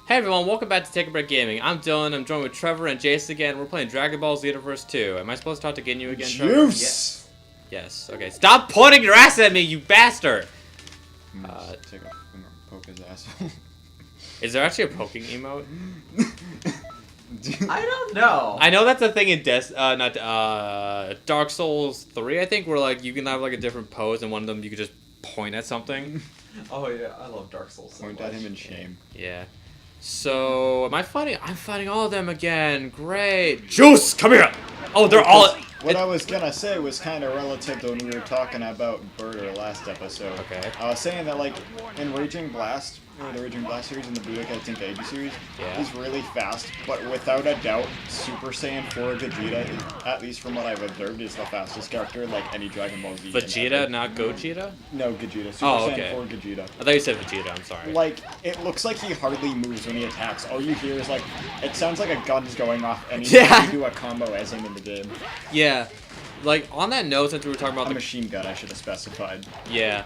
Hey everyone, welcome back to Take a Break Gaming. I'm Dylan, I'm joined with Trevor and Jace again. We're playing Dragonball Xenoverse 2. Am I supposed to talk to Ginyu again, Trevor? Juice! Yes. Okay, stop pointing your ass at me, you bastard! Take a poke his ass. Is there actually a poking emote? I don't know. I know that's a thing in Dark Souls 3, I think, where like you can have like a different pose and one of them you could just point at something. Oh yeah, I love Dark Souls so Point much. at him in shame. Yeah. So, am I fighting? I'm fighting all of them again. Great. Juice, come here! Oh, they're all... What I was gonna say was kind of relative to when we were talking about Birder last episode. Okay. I was saying that, like, in Raging Blast, the Raging Blast series and the Budokai Tenkaichi series, Yeah. he's really fast, but without a doubt, Super Saiyan 4 Vegeta, at least from what I've observed, is the fastest character, like any Dragon Ball Z. Vegeta, not Gogeta? No, Vegeta. Super Oh, Saiyan okay. 4 Vegeta. I thought you said Vegeta, I'm sorry. Like, it looks like he hardly moves when he attacks. All you hear is, like, it sounds like a gun's going off anytime you do a combo as him in the game. Yeah. Like, on that note, since we were talking about A machine gun, I should have specified. Yeah.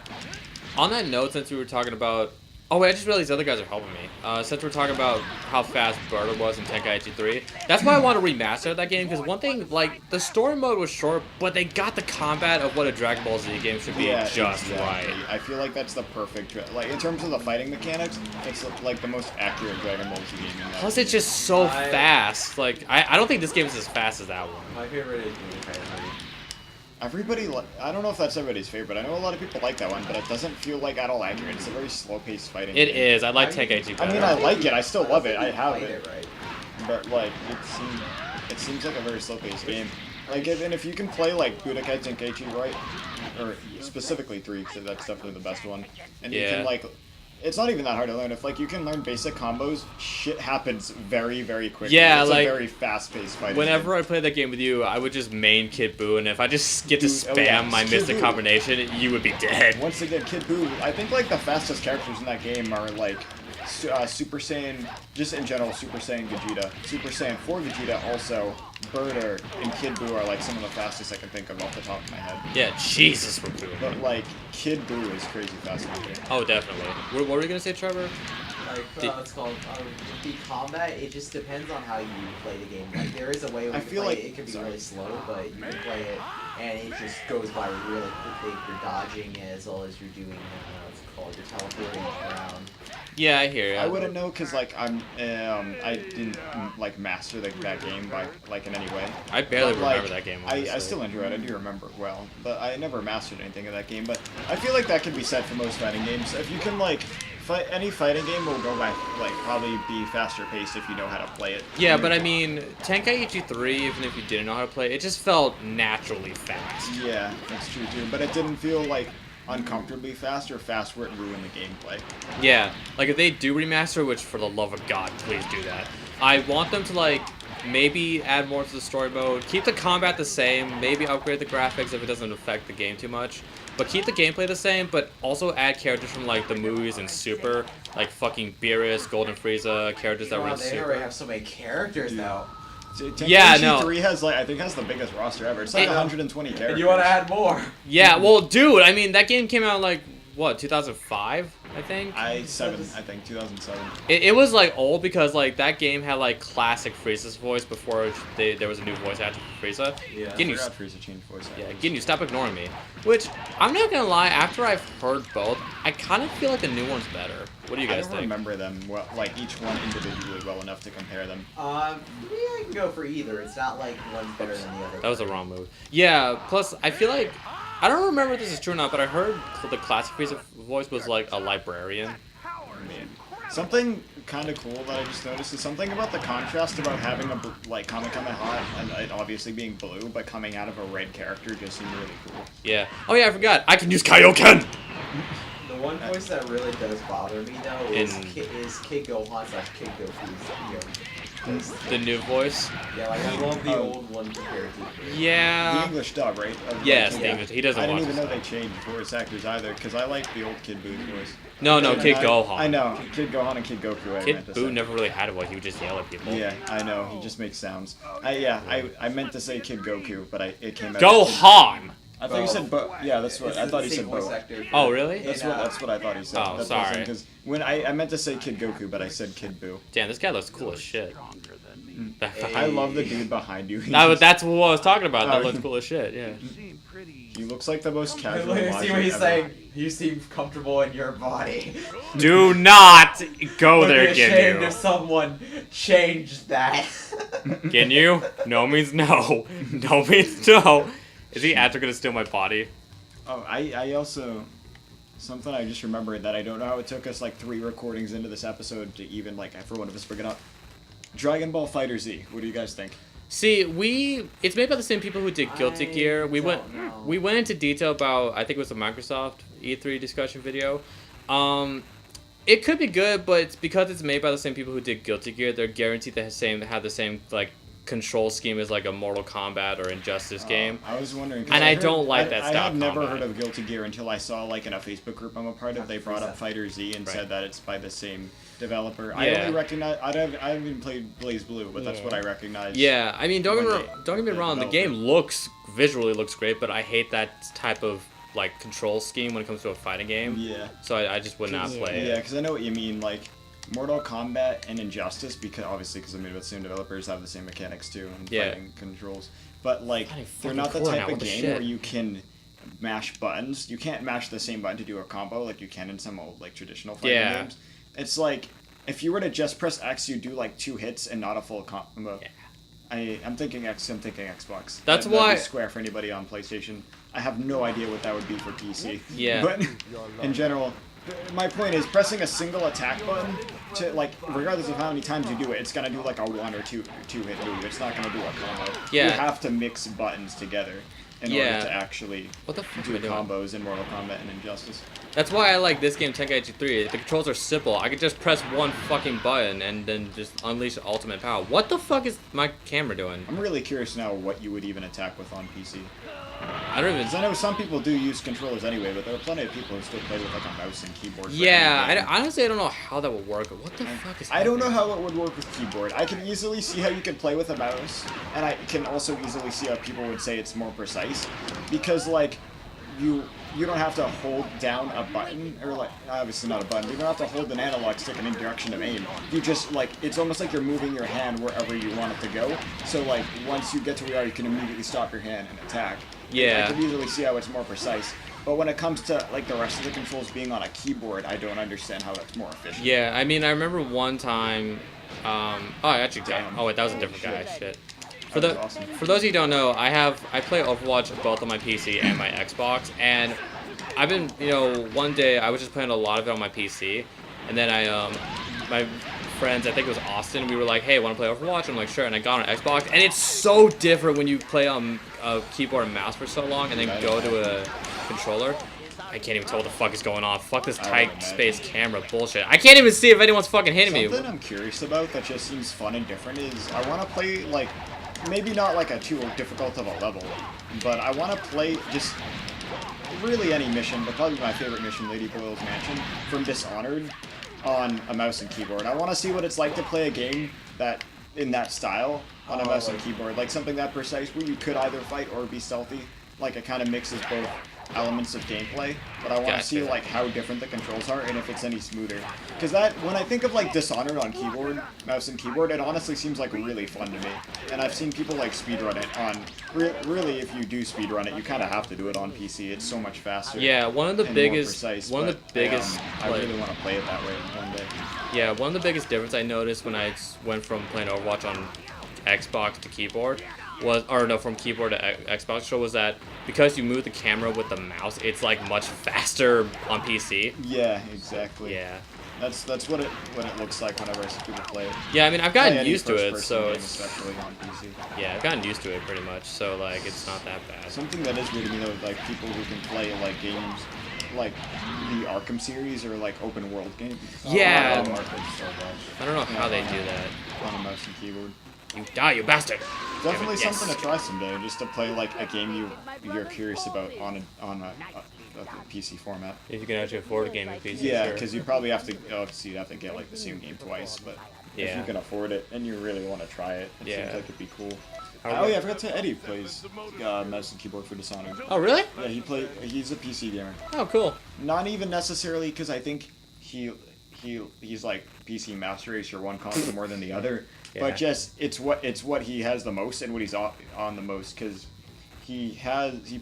On that note, since we were talking about... Oh, wait, I just realized these other guys are helping me. Since we're talking about how fast Birder was in Tenkaichi 3, that's why I want to remaster that game, because one thing, like, the story mode was short, but they got the combat of what a Dragon Ball Z game should be just exactly. right. I feel like that's the perfect... Like, in terms of the fighting mechanics, it's, like, the most accurate Dragon Ball Z game in that. Plus, it's just so fast. Like, I don't think this game is as fast as that one. My favorite is Budokai. Everybody... I don't know if that's everybody's favorite. I know a lot of people like that one, but it doesn't feel like at all accurate. It's a very slow-paced fighting It game. is. I like Tenkaichi better. I mean, I like it. I still love it. I have Played it. right. But, like, it seems like a very slow-paced game. Like, and if you can play, like, Budokai Tenkaichi right, or specifically 3, because that's definitely the best one, and you Yeah. can, like, it's not even that hard to learn. If, like, you can learn basic combos, shit happens very, very quickly. Yeah, it's like, a very fast-paced fighting whenever game. I play that game with you, I would just main Kid Buu, and if I just get to Dude, spam oh yeah, my Kid mystic Buu. combination, you would be dead. Once again, Kid Buu, I think, like, the fastest characters in that game are, like, Super Saiyan, just in general, Super Saiyan Vegeta. Super Saiyan 4 Vegeta also, Birder, and Kid Buu are, like, some of the fastest I can think of off the top of my head. Yeah, Jesus, we're Buu. But, like, Kid Buu is crazy fast in the game. Oh, definitely. What were you gonna say, Trevor? Like, it's called the combat. It just depends on how you play the game. Like, there is a way I you feel play like- it. It can be sorry. really slow, but you can play it, and it just goes by really quickly. If you're dodging as well as you're doing what's it called, you're teleporting around. Yeah, I hear you. I wouldn't know because like I didn't like master that game by like in any way. I barely But, like, remember that game, I honestly. still enjoy it. I do remember it well, but I never mastered anything in that game. But I feel like that can be said for most fighting games. If you can like fight any fighting game, will go by like probably be faster paced if you know how to play it. Yeah, but I mean, Tenkaichi 3, even if you didn't know how to play it, just felt naturally fast. Yeah, that's true too. But it didn't feel like uncomfortably fast or fast where it ruined the gameplay. Yeah, like if they do remaster, which for the love of God, please do that. I want them to like maybe add more to the story mode, keep the combat the same, maybe upgrade the graphics if it doesn't affect the game too much, but keep the gameplay the same, but also add characters from like the movies and Super, like fucking Beerus, Golden Frieza, characters that were in They Super. already have so many characters now. Yeah, no. 3 has like I think has the biggest roster ever. It's like 120 characters. And you want to add more? Yeah, well, dude, I mean, that game came out like, what, 2005, I think? I think 2007. It was like old because like that game had like classic Frieza's voice before there was a new voice actor for Frieza. Yeah. Ginyu, I forgot Frieza changed voice yeah, actors. Ginyu, stop ignoring me. Which, I'm not gonna lie, after I've heard both, I kind of feel like the new one's better. What do you I guys don't think? remember them well, like each one individually well enough to compare them. Yeah, I can go for either. It's not like one's better than the other. That was the wrong move. Yeah, plus, I feel like, I don't remember if this is true or not, but I heard the classic Frieza voice was like a librarian. Man. Something kind of cool that I just noticed is something about the contrast about having a like Kamehameha and it obviously being blue, but coming out of a red character just seemed really cool. Yeah. Oh yeah, I forgot. I can use Kaioken! The one voice that really does bother me though is In- Kid Gohan / Kid Goku's. The new voice. Yeah, like I love the old one compared to the Yeah. The English dub, right? Of, Yes, like, the English. He doesn't I watch didn't even this know they changed voice actors either, because I like the old Kid Buu voice. No, And Kid I- Gohan. I know, Kid Gohan and Kid Goku. I Kid meant to Buu say. never really had a voice. He would just yell at people. Yeah, I know. He just makes sounds. I meant to say Kid Goku, but it came out. Gohan! I thought you said Bo. Yeah, that's what I thought he said. Bo. Oh, really? That's what I thought he said. Oh, that's sorry. Because when I meant to say Kid Goku, but I said Kid Buu. Damn, this guy looks cool as shit. I love the dude behind you. No, but that's what I was talking about. That looks cool as shit. Yeah. He looks like the most casual. You see logic what he's ever. saying? You seem comfortable in your body. Do not go Don't there, be ashamed if Ginyu. someone changed that. Ginyu? No means no. No means no. Is he actually gonna steal my body? Oh, I also something I just remembered that I don't know how it took us like 3 recordings into this episode to even like for one of us bring it up. Dragon Ball Fighter Z. What do you guys think? See, it's made by the same people who did Guilty Gear. We went into detail about, I think it was the Microsoft E3 discussion video. It could be good, but it's because it's made by the same people who did Guilty Gear, they're guaranteed to have the same like control scheme as like a Mortal Kombat or Injustice game. I was wondering. And I don't like that I style had never combat. heard of Guilty Gear until I saw like in a Facebook group I'm a part of. They brought up Fighter Z and Right. said that it's by the same developer. I Yeah. only recognize. I haven't even played Blaze Blue, but that's what I recognize. Yeah, I mean, don't When get me they wrong. The develop game visually looks great, but I hate that type of like control scheme when it comes to a fighting game. Yeah. So I just would not play Yeah, it. because I know what you mean. Like Mortal Kombat and Injustice, because obviously because I mean the same developers have the same mechanics too and Yeah. fighting controls. But like Fighting they're fucking not the core type now, of what the game shit? where you can mash buttons. You can't mash the same button to do a combo like you can in some old like traditional fighting Yeah. games. It's like if you were to just press X, you do like 2 hits and not a full combo. Yeah. I'm thinking X. I'm thinking Xbox. That's That'd why- be Square for anybody on PlayStation. I have no idea what that would be for PC. Yeah. But in general, my point is pressing a single attack button to like, regardless of how many times you do it, it's gonna do like a 1 or 2 hit move. It's not gonna do a combo. Yeah. You have to mix buttons together in Yeah. order to actually What the fuck do am I doing? combos in Mortal Kombat and Injustice. That's why I like this game, Tenkaichi 3. The controls are simple. I could just press one fucking button and then just unleash ultimate power. What the fuck is my camera doing? I'm really curious now what you would even attack with on PC. I don't even. Because I know some people do use controllers anyway, but there are plenty of people who still play with like a mouse and keyboard. for Yeah, any game. honestly, I don't know how that would work. What the fuck is I don't know happening? how it would work with keyboard. I can easily see how you can play with a mouse, and I can also easily see how people would say it's more precise, because like you don't have to hold down a button, or like obviously not a button. But you don't have to hold an analog stick in any direction of aim. You just like it's almost like you're moving your hand wherever you want it to go. So like once you get to where you are, you can immediately stop your hand and attack. Yeah. I can easily see how it's more precise. But when it comes to like the rest of the controls being on a keyboard, I don't understand how that's more efficient. Yeah, I mean, I remember one time. Oh, I actually got. Damn. Oh wait, that was a different guy. Shit. For That the was awesome. for those of you who don't know, I play Overwatch both on my PC and my Xbox, and I've been one day I was just playing a lot of it on my PC, and then my friends, I think it was Austin, we were like, hey, want to play Overwatch? I'm like, sure, and I got on Xbox, and it's so different when you play on a keyboard and mouse for so long, and then go to a controller. I can't even tell what the fuck is going on. Fuck this I would tight imagine. space camera bullshit. I can't even see if anyone's fucking hitting me. Something I'm curious about that just seems fun and different is I want to play like maybe not like a too difficult of a level, but I want to play just really any mission, but probably my favorite mission, Lady Boyle's Mansion from Dishonored, on a mouse and keyboard. I want to see what it's like to play a game that in that style on a mouse and keyboard, like something that precise where you could either fight or be stealthy. Like it kind of mixes both elements of gameplay, but I want to see Gotcha. like how different the controls are and if it's any smoother. Because that when I think of like Dishonored on keyboard, mouse and keyboard, it honestly seems like really fun to me. And I've seen people like speedrun it on. Really, if you do speedrun it, you kind of have to do it on PC. It's so much faster. Yeah, one of the and biggest, more precise, one of but, the biggest, I like, really want to play it that way one day. yeah, one of the biggest difference I noticed when I went from playing Overwatch on Xbox to keyboard from keyboard to Xbox control was that because you move the camera with the mouse, it's like much faster on PC. Yeah, exactly. Yeah. That's what it looks like whenever I see people play it. Yeah, I mean, I've Play gotten any used to it, first-person so game, it's, especially on PC. yeah, I've gotten used to it pretty much, so like it's not that bad. Something that is weird to me though, like people who can play like games like the Arkham series or like open world games. Yeah. I love Arkham so much. I don't know how they do that. On a mouse and keyboard. You die, you bastard! Definitely Damn it, something yes. to try someday, just to play like a game you're curious about on a PC format. If you can actually afford a game on PC, Yeah, sure. because you probably have to obviously you'd have to get like the same game twice, but if Yeah. you can afford it and you really want to try it, it Yeah. seems like it'd be cool. Oh yeah, I forgot to Eddie plays mouse and keyboard for Dishonored. Oh, really? Yeah, he's a PC gamer. Oh, cool. Not even necessarily because I think he's like PC Master Race or one console more than the other, Yeah. but just it's what he has the most and what he's on the most because he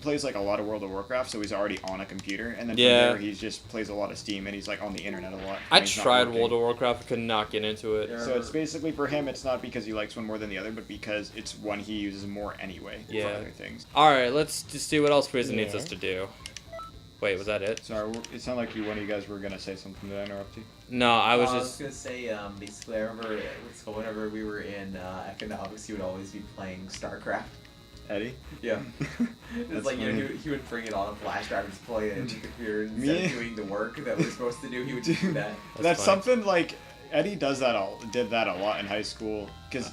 plays like a lot of World of Warcraft, so he's already on a computer, and then from Yeah. there he just plays a lot of Steam and he's like on the internet a lot. I when he's not tried working. World of Warcraft, could not get into it. Yeah. So it's basically for him, it's not because he likes one more than the other, but because it's one he uses more anyway for Yeah. other things. Alright, let's just see what else Frieza needs Yeah. us to do. Wait, was that it? Sorry, it sounded like one of you guys were gonna say something. Did I interrupt you? No, I was I was just... gonna say, basically, I remember at school, whenever we were in economics, he would always be playing StarCraft. Eddie? Yeah. It's That's like, you know, funny. he would bring it on a flash drive and just play it in the computer and Me- instead of doing the work that we're supposed to do, he would just do that. That's funny. something like Eddie did that a lot in high school because,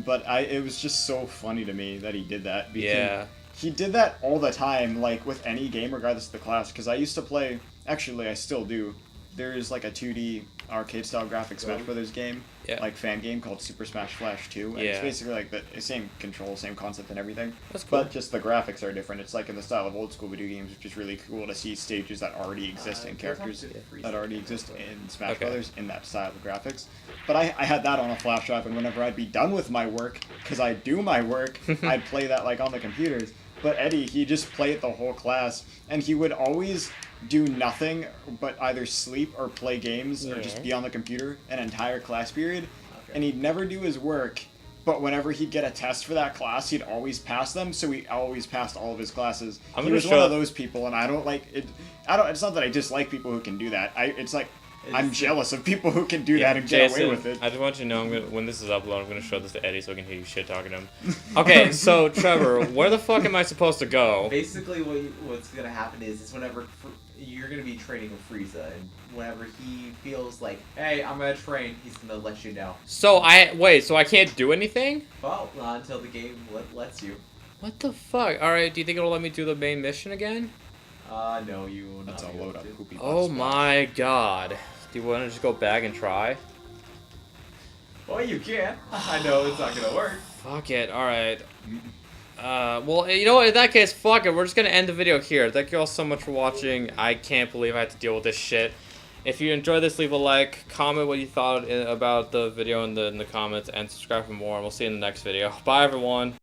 but it was just so funny to me that he did that. Because Yeah. He did that all the time, like with any game, regardless of the class. Because I used to play, actually, I still do. There's like a 2D arcade-style graphic Smash Brothers game, Yeah. like fan game called Super Smash Flash 2, and Yeah. it's basically like the same control, same concept, and everything. That's cool. But just the graphics are different. It's like in the style of old school video games, which is really cool to see stages that already exist and characters that already exist in Smash Okay. Brothers in that style of graphics. But I had that on a flash drive, and whenever I'd be done with my work, because I do my work, I'd play that like on the computers. But Eddie, he just played the whole class, and he would always do nothing but either sleep or play games or just Yeah. be on the computer an entire class period. Okay. And he'd never do his work, but whenever he'd get a test for that class, he'd always pass them, so he always passed all of his classes. I'm He gonna was show- one of those people, and I don't like it. It's not that I dislike people who can do that. It's like I'm It's- jealous of people who can do Yeah, that and get Jason, away with it. I just want you to know, when this is uploaded, I'm going to show this to Eddie so I can hear you shit talking to him. Okay, so Trevor, where the fuck am I supposed to go? Basically, what's gonna happen is whenever you're gonna be training with Frieza, and whenever he feels like, hey, I'm gonna train, he's gonna let you know. So so I can't do anything? Well, not until the game lets you. What the fuck? Alright, do you think it'll let me do the main mission again? No, you will not. That's a be able load of to. poopy. Oh butt my god. Do you want to just go back and try? Well, you can. I know it's not gonna work. Fuck it, alright. Well, you know what, in that case, fuck it, we're just gonna end the video here. Thank you all so much for watching. I can't believe I had to deal with this shit. If you enjoyed this, leave a like, comment what you thought about the video in the comments, and subscribe for more, and we'll see you in the next video. Bye, everyone.